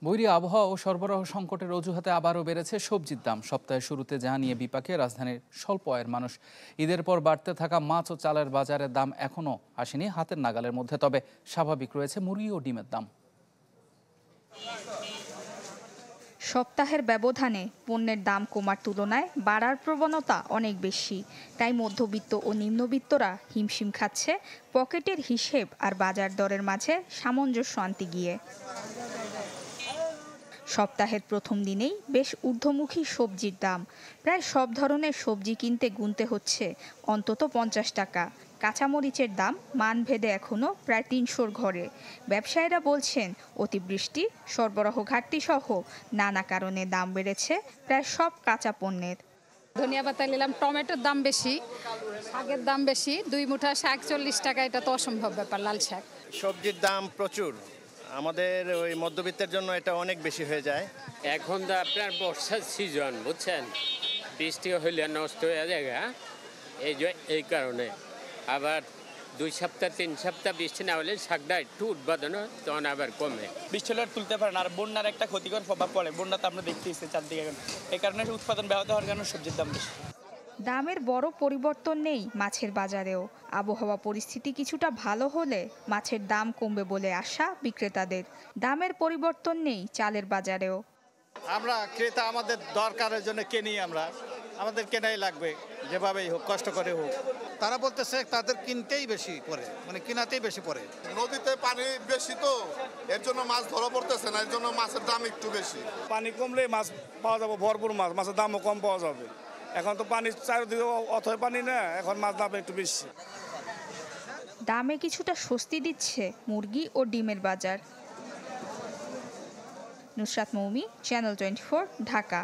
বৈরী আবহাওয়া ও সরবরাহ সংকটের অজুহাতে আবারও বেড়েছে সবজির দাম। সপ্তাহের শুরুতে যা নিয়ে বিপাকে রাজধানীর স্বল্প আয়ের মানুষ। ঈদের পর বাড়তে থাকা মাছ ও চালের বাজারের দাম এখনও আসেনি হাতের নাগালের মধ্যে, তবে স্বাভাবিক রয়েছে মুরগি ও ডিমের দাম। সপ্তাহের ব্যবধানে পণ্যের দাম কমার তুলনায় বাড়ার প্রবণতা অনেক বেশি। তাই মধ্যবিত্ত ও নিম্নবিত্তরা হিমশিম খাচ্ছে পকেটের হিসেব আর বাজার দরের মাঝে সামঞ্জস্য আনতে গিয়ে। সপ্তাহের প্রথম দিনেই বেশ ঊর্ধ্বমুখী সবজির দাম। প্রায় সব ধরনের সবজি কিনতে গুনতে হচ্ছে অন্তত 50 টাকা। কাঁচামরিচের দাম মানভেদে এখনও প্রায় 300-র ঘরে। ব্যবসায়ীরা বলছেন অতিবৃষ্টি, সরবরাহ ঘাটতি সহ নানা কারণে দাম বেড়েছে প্রায় সব কাঁচা পণ্যের। ধনিয়া পাতা নিলাম, টমেটোর দাম বেশি, শাকের দাম বেশি। 2 মুঠা শাক 40 টাকা, এটা তো অসম্ভব ব্যাপার। লাল শাক, সবজির দাম প্রচুর, আমাদের ওই মধ্যবিত্তের জন্য এটা অনেক বেশি হয়ে যায়। এখন তো আপনার বর্ষার সিজন, বুঝছেন, বৃষ্টি হইলে নষ্ট হয়ে যায়, এই কারণে। আবার 2 সপ্তাহ 3 সপ্তাহ বৃষ্টি না হলে শাকটা একটু উৎপাদন তখন আবার কমে। বৃষ্টি হলে তুলতে পারেন, আর বন্যার একটা ক্ষতিকর প্রভাব পড়ে। বন্যা তো আমরা দেখতেছি চারদিকে এখন, এই কারণে উৎপাদন ব্যাহত হওয়ার কারণে সবজির দাম বেশি। দামের বড় পরিবর্তন নেই মাছের বাজারেও। আবহাওয়া পরিস্থিতি কিছুটা ভালো হলে মাছের দাম কমবে বলে আশা বিক্রেতাদের। দামের পরিবর্তন নেই চালের বাজারেও। আমরা ক্রেতা, আমাদের দরকারের জন্য কিনি, আমাদের কেনাই লাগবে, যেভাবেই হোক, কষ্ট করে হোক। তারা বলতেছে তাদের কিনতেই বেশি পড়ে, মানে কেনাতেই বেশি পড়ে। নদীতে পানি বেশি, তো এর জন্য মাছ ধরা পড়তেছে না, এর জন্য মাছের দাম একটু বেশি। পানি কমলে মাছ পাওয়া যাবে, ভরপুর মাছ, মাছের দামও কম পাওয়া যাবে। এখন তো পানি চারিদিকে অথয় পানি না, এখন মাছ দাম একটু বেশি। দামে কিছুটা স্বস্তি দিচ্ছে মুরগি ও ডিমের বাজার। নুসরাত মৌমি, চ্যানেল 24, ঢাকা।